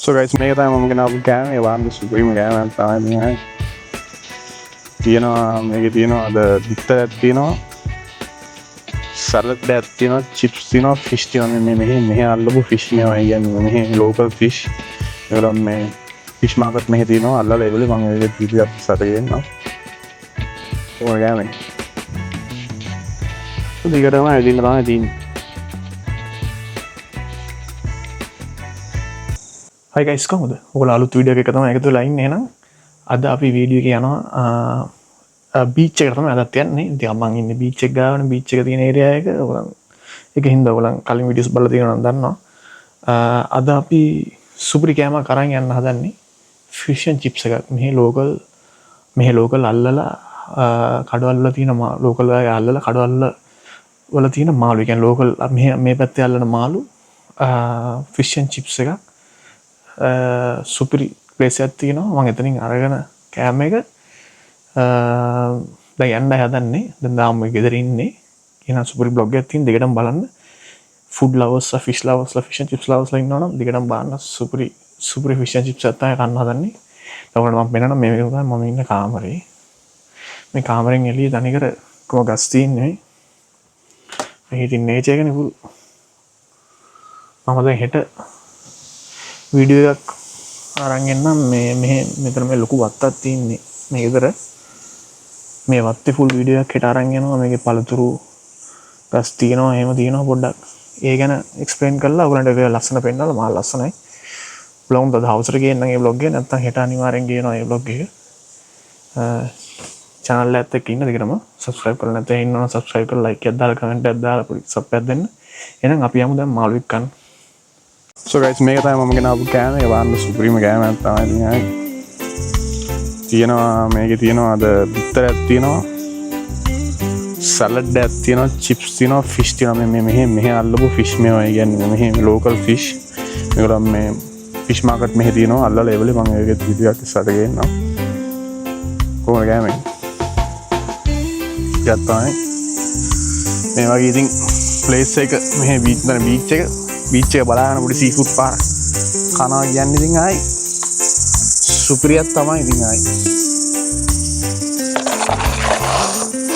So guys, මේක තමයි මම ගෙනාවු කෑම. ඒ වහන්න සුප්‍රීම කෑමක් තමයි මේ. තියෙනවා මේකේ තියෙනවා අද බිත්තරයක් තියෙනවා. සලාඩ් එකක් තියෙනවා, චිප්ස් තියෙනවා, ෆිෂ් තියෙනවා. මෙහෙ අල්ලපු ෆිෂ් මේවා කියන්නේ මෙහෙ ලෝකල් ෆිෂ්. ඒවලම මේ ෆිෂ් මාකට් මෙහෙ තියෙනවා. අල්ලලා ඒගොල්ලෝ මම ඒක පිටියක් සරගෙන යනවා. ඕන කෑමනේ. දිගටම ඇදින්න තමයි තියෙන්නේ. Hi guys, කොහොමද? ඔයගොල්ලෝ අලුත් වීඩියෝ එකක තමයි එකතු වෙලා ඉන්නේ එහෙනම්. අද අපි වීඩියෝ එක යනවා බීච් එකට තමයි අදත් යන්නේ. ඉතින් මම ඉන්නේ බීච් එක ගාවනේ බීච් එක තියෙන ඒරියා එක. ඔයගොල්ලන් ඒකින්ද ඔයගොල්ලන් කලින් වීඩියෝස් බලලා තියෙනවා නම් දන්නවා. අද අපි සුපිරි කෑමක් අරන් යන්න හදන්නේ. ෆිෂ් ඇන්ඩ් චිප්ස් එකක්. මෙහි ලෝකල් අල්ලලා කඩවල වල තියෙන ලෝකල් අය අල්ලලා කඩවල වල තියෙන මාළු. ඒ කියන්නේ ලෝකල් මේ පැත්තේ අල්ලන මාළු ෆිෂ් ඇන්ඩ් චිප්ස් එකක්. සුපිරි ප්ලේස් එකක් තියෙනවා. මම එතනින් අරගෙන කෑම එක දැන් යන්න හදන්නේ. දැන් දාම ගෙදර ඉන්නේ. කියන සුපිරි බ්ලොග් එකක් තියෙන දෙකටම බලන්න. ෆුඩ් ලවර්ස් ෆිෂ් ලවර්ස්ලා ෆිෂ් ඇන්ඩ් චිප්ස් ලවර්ස්ලා ඉන්නවනම් දෙකටම බලන්න. සුපිරි ෆිෂ් ඇන්ඩ් චිප්ස් එකක් තමයි කන්න හදන්නේ. එතකොට මම වෙනනම් මේ තමයි මම ඉන්න කාමරේ. මේ කාමරෙන් එළිය තනිකර කොහොම ගස් තියෙන්නේ. මේ හිටින් නේචර් එකනේ full. මම දැන් හෙට වීඩියෝ එකක් අරන් එන්නම්. මෙතන මේ ලොකු වත්තක් තියෙන්නේ මේ ගෙදර. මේ වත්තේ ෆුල් වීඩියෝ එකක් හෙට අරන් යනවා. මේකේ පළතුරු ගස් තියෙනවා, එහෙම තියෙනවා පොඩ්ඩක්. ඒ ගැන එක්ස්ප්ලেইন කරලා ඔයගලන්ට ඒක ලස්සන පෙන්නලා මා ලස්සනයි. බ්ලොග් එක දවසට ගේන්නම් ඒ බ්ලොග් එක. නැත්නම් හෙට අනිවාර්යෙන් ගේනවා ඒ බ්ලොග් එක. channel එකත් එක්ක ඉන්න දෙකටම subscribe කරලා නැත්නම් ඉන්නවනම් subscribe කරලා like එකක් දාලා comment එකක් දාලා පොඩි sub එකක් දෙන්න. එහෙනම් අපි යමු දැන් මාළු එක්ක කන්න. So guys, මේක තමයි මම ගෙනාවු කෑම. ඒ වහන්න සුප්‍රීම කෑමක් තමයි. තියෙනවා මේකේ තියෙනවා අද බිත්තරයක් තියෙනවා. සලාඩ් එකක් තියෙනවා, චිප්ස් තියෙනවා, ෆිෂ් තියෙනවා. මෙහෙ අල්ලපු ෆිෂ් මේවා කියන්නේ මෙහෙ ලෝකල් ෆිෂ්. මේගොල්ලෝ මේ ෆිෂ් මාකට් මෙහෙ තියෙනවා. අල්ලලා ඒවලේ මම ඒක පිටියක් ඉස්සරහට ගේන්නම්. කොහොමද කෑමේ? යත්තයි. මේ වගේ ඉතින් ප්ලේස් එක මෙහෙ බීච් එක බලාගෙන පොඩි සීෆුඩ් පාර කනවා කියන්නේ ඉතින් ආයි සුපිරියක් තමයි ඉතින් ආයි.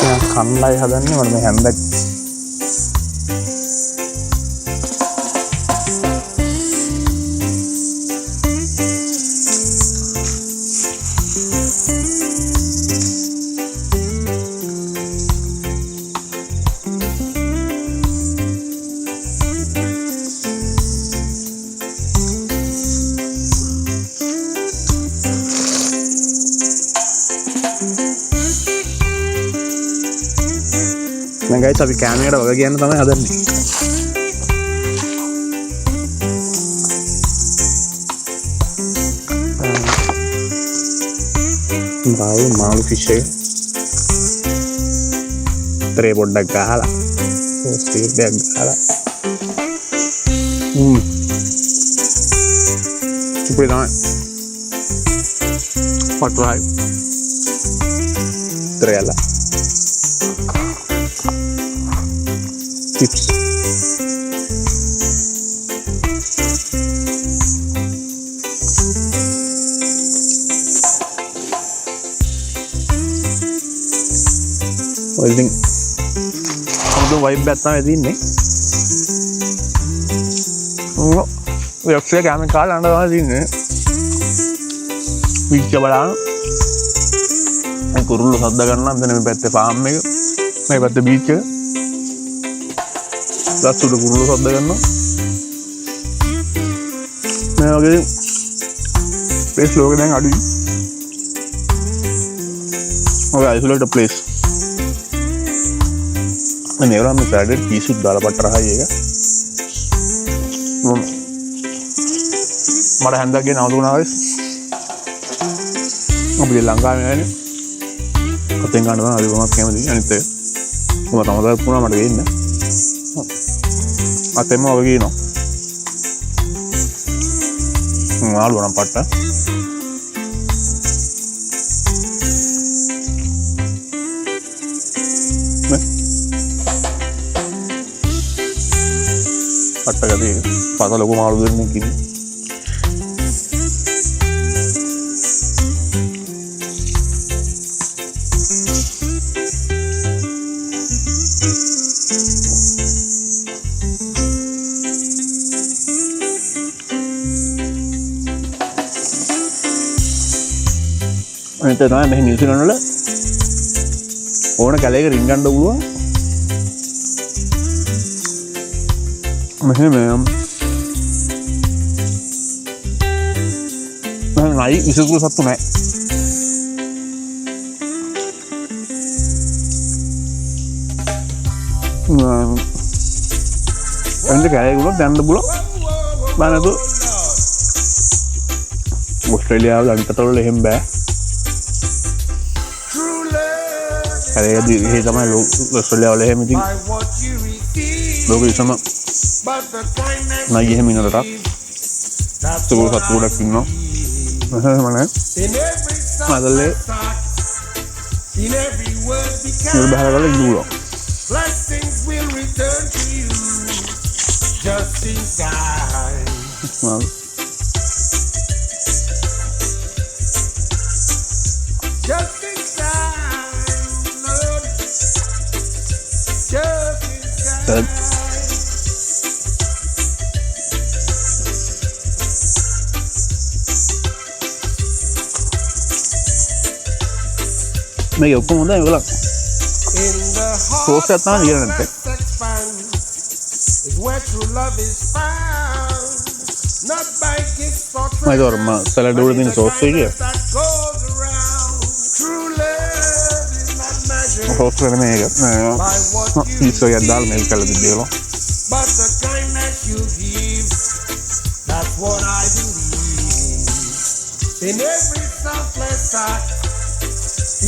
දැන් කන්නයි හදන්නේ මම මේ හැන්දක්. දැන් ගයිස් අපි කෑමකට වග කියන්න තමයි හදන්නේ. මාළු ෆිෂ් එක ත්‍රේ පොඩ්ඩක් ගහලා ස්ටීක් එකක් ගහලා සුපිරි තමයි. පට්ටුයි ත්‍රේලා chips. Holding. Although vibe better than this, we actually can call another thing. We chabala. I could rule of the gun, then we bet the farm, maybe at the beach. That's to the guru of the gun. Now, again, place lower than Adi. Okay, isolate the place. And everyone is added piece of Dalabatra. But I hand again out of noise. I'll be Langa. I think I don't know if I came with anything. But another Puna again. අතෙම වගේ නෝ මාළු වරම් පට්ට පට්ට ගතිය පත ලොකු මාළු දෙන්නෙක් ඉන්නේ අනිත් එක තමයි මෙහි නිව්සීලන්ත වල ඕන කැලේක රින්ගන්න පුළුවන්. මෙහෙම නයි විසුකු සත්තු නැහැ. එන්න කැලේ ගුණා දැන්න පුළුවන්. බලන්න ඔස්ට්‍රේලියාව ලංකතවල එහෙම බෑ. කැලේදී ඒ තමයි ඔස්ට්‍රේලියාව වල එහෙම ඉතින් ලෝකෙ ඉස්සම නයි එහෙම ඉන්නකට සුබ සත්තු ගොඩක් ඉන්නවා. එහෙම නෑ. අදල්ලේ ඉතින් බහලා ඉන්නවා. Blessings will return to you just in time. Well. Just in time, Lord. Just in time. මේක ඔක්කොම හොඳයි ඒගොල්ලෝ. In the Source heart at now, you're not is where true love is found. Not by gifts or මම ඒක salad වල තියෙන sauce එක that goes around. True love is not measured sauce එක නෙමෙයි ඒක. by what you පීස් එකක් දාලා මේක කළා දෙන්න. but the kindness you give. That's what I believe. In every selfless act,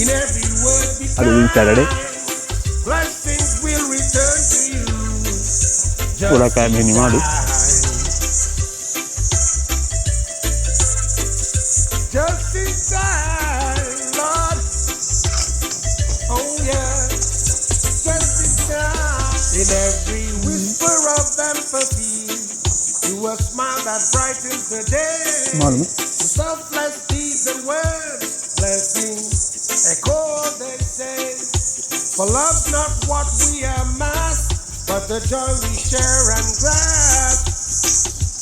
in every word we අද ඉතින් Saturday blessings will return to you. ගොඩක් අය මෙහෙ නිමාඩු. Just in time, Lord. Oh yeah, just in time. In every whisper of empathy, you a smile that brightens the day. මාළුනේ. Selfless deeds and words, blessings echo they say. For love's not what we amass, but the joy we share and grasp.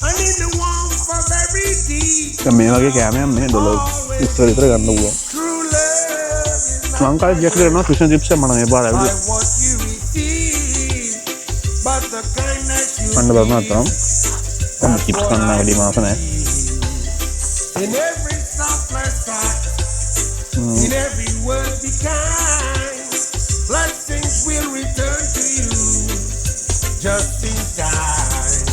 And in the warmth of every deed, දැන් මේ වගේ කැමයක් මෙහෙ dollar 20 විතර ගන්න පුළුවන්. true love is not ලංකාවේ jack කරනවා ෆිෂන් chips එක මම මේ පාර by ඇවිල්ලා what you receive, but the kindness you කන්න බලන්න අතරම්. මම චිප්ස් කන්න වැඩි මාස නැහැ. in every selfless act, in every word be kind. Blessings will return to you just in time.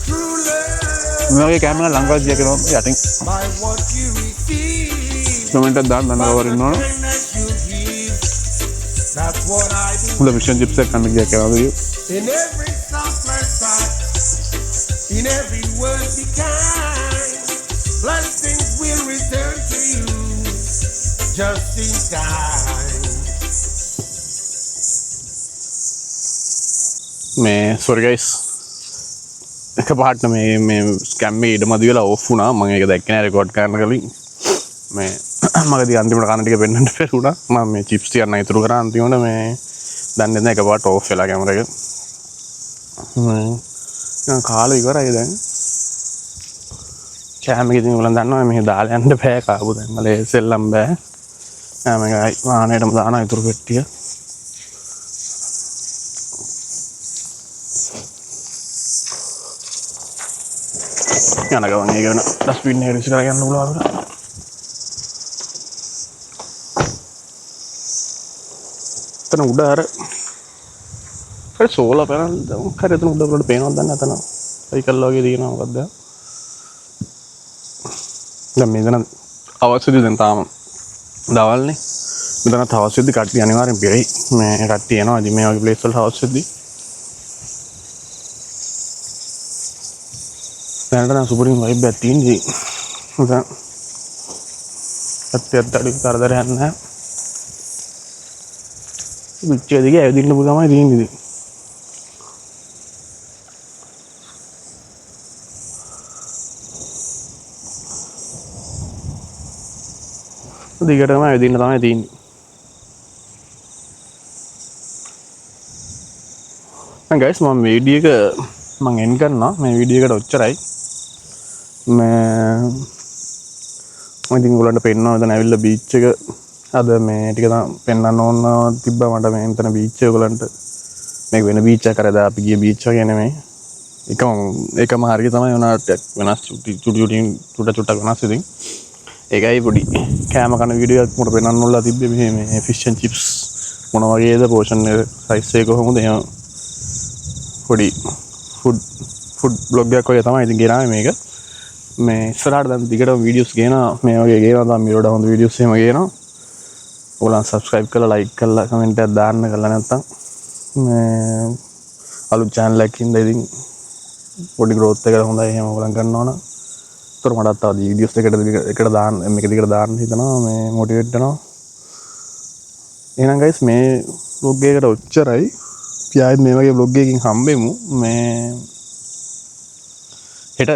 True love මේ වගේ කැමයක් ලංකාවේ ජැක් කරනවා යටින් by what you receive, comment එකක් දාන්න දන්නවර ඉන්නවනේ. kindness you give. That's what I do. මුල ෆිෂන් chips එක කන්න ජැක් කරනවා. In every selfless act, in every word be kind. Blessings will return to you just in time. මේ sorry guys එක පාට මේ ස්කැම් එක ඉඩමදි වෙලා ඔෆ් වුණා. මම ඒක දැක්කේ නෑ රෙකෝඩ් කරන්න කලින්. මේ මගදී අන්තිමට කන ටික පෙන්නන්න බැරුණා. මම මේ චිප්ස් තියන්න ඉතුරු කරා අන්තිමට මේ දන්නේ නැහැ එක පාට ඔෆ් වෙලා කැමරා එක. මම කාලේ ඉවරයි දැන්. කැම එක ඉතින් උලන් දන්නවා මෙහෙ දාලා යන්න බෑ කාපු දැන් මල සෙල්ලම් බෑ. මේක වාහනේටම දානවා ඉතුරු පෙට්ටිය. යන ගමන් ඒක වෙන ඩස්ට්බින් එකට විසි කරලා යන්න පුළුවන් අපිට. එතන උඩ අර සෝලා පැනල් කරේ එතන උඩ වලට පේනවද දන්නේ නැතන. සයිකල් වගේ තියෙනවා මොකද්ද? දැන් මෙතන අවශ්‍යද දැන් තාම දවල්නේ. මෙතන අවශ්‍යද කට්ටිය අනිවාර්යෙන් පිරෙයි. මේ කට්ටිය එනවා ඉතින් මේ වගේ ප්ලේස් වලට අවශ්‍යද? දැනට නම් සුපරිම වයිබ් එකක් තියෙන්නේ. දැන් අත්‍යත් අඩු කරදරයක් නැහැ. විච්චේ දිගේ ඇවිදින්න පුළුවන් තමයි තියෙන්නේ ඉතින්. දිගටම ඇවිදින්න තමයි තියෙන්නේ. දැන් ගයිස් මම වීඩියෝ එක මම එන් කරනවා. මේ වීඩියෝ එකට ඔච්චරයි. මේ ඉතින් ඔයගොල්ලන්ට පෙන්වනවා මෙතන ඇවිල්ලා බීච් එක අද මේ ටික තමයි පෙන්වන්න ඕන තිබ්බා මට මේ මෙතන බීච් එක ඔයගොල්ලන්ට මේක වෙන බීච් එකක් කරලා අපි ගිය බීච් එක නෙමෙයි එකම හරිය තමයි උනාට වෙනස් චුට්ටක් වෙනස් ඉතින් ඒකයි පොඩි කෑම කන වීඩියෝ එකක් මට පෙන්වන්න ඕනලා තිබ්බේ මේ ෆිෂ් ඇන් චිප්ස් මොන වගේද පෝෂන් එක සයිස් එක කොහොමද එහෙම පොඩි ෆුඩ් බ්ලොග් එකක් වගේ තමයි ඉතින් ගෙනාවේ මේක මේ ඉස්සරහට දැන් දිගටම වීඩියෝස් ගේනවා මේ වගේ ගේනවා තමයි මීරෝඩ හොඳ වීඩියෝස් එහෙම ගේනවා ඔයගොල්ලන් සබ්ස්ක්‍රයිබ් කරලා ලයික් කරලා කමෙන්ට් එකක් දාන්න කරලා නැත්නම් මේ අලුත් channel එකකින් ඉතින් පොඩි growth එකකට හොඳයි එහෙම ඔයගොල්ලන් කරනවා නම් ඒතර මටත් තව වීඩියෝස් එකට දාන්න මේක දිගට දාන්න හිතනවා මේ මොටිවේට් වෙනවා එහෙනම් guys මේ vlog එකකට ඔච්චරයි අපි ආයෙත් මේ වගේ vlog එකකින් හම්බෙමු මේ හෙට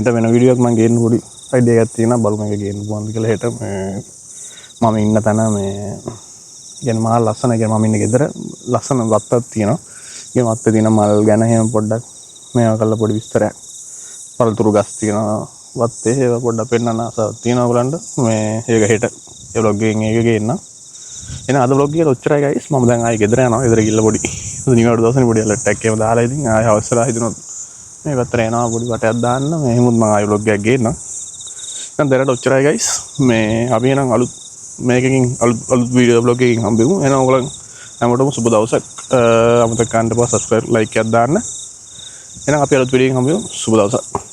වෙන වීඩියෝ එකක් මම ගේන්න පොඩි අයිඩියා එකක් තියෙනවා බලමු මේක ගේන්න පුළුවන්ද කියලා හෙට මම ඉන්න තැන මේ කියන්නේ මහා ලස්සන කියන්නේ මම ඉන්නේ ගෙදර ලස්සන වත්තක් තියෙනවා ඒ වත්තේ තියෙන මල් ගැන එහෙම පොඩ්ඩක් මේවා කරලා පොඩි විස්තරයක් පළතුරු ගස් තියෙනවා වත්තේ ඒවා පොඩ්ඩක් පෙන්නන්න ආසාවක් තියෙනවා ඔයගලන්ට මේ ඒක හෙට ඒ vlog එකෙන් ඒක ගේන්න එහෙනම් අද vlog එකට ඔච්චරයි guys මම දැන් ආයේ ගෙදර යනවා ගෙදර ගිහලා පොඩි නිවාඩු දවසනේ පොඩි alert එකක් එහෙම දාලා ඉතින් ආයේ අවශ්‍යලා හිතනොත් මේ පැත්තට එනවා පොඩි වටයක් දාන්න මේ හිමුත් මම ආයෙ vlog එකක් ගේන්න. දැන් දැනට ඔච්චරයි guys. මේ අපි එනම් අලුත් මේකකින් අලුත් වීඩියෝ vlog එකකින් හම්බෙමු. එහෙනම් ඔයගොල්ලන් හැමෝටම සුබ දවසක්. අමතක කරන්න එපා subscribe like එකක් දාන්න. එහෙනම් අපි අලුත් වීඩියෝ එකකින් හම්බෙමු. සුබ දවසක්.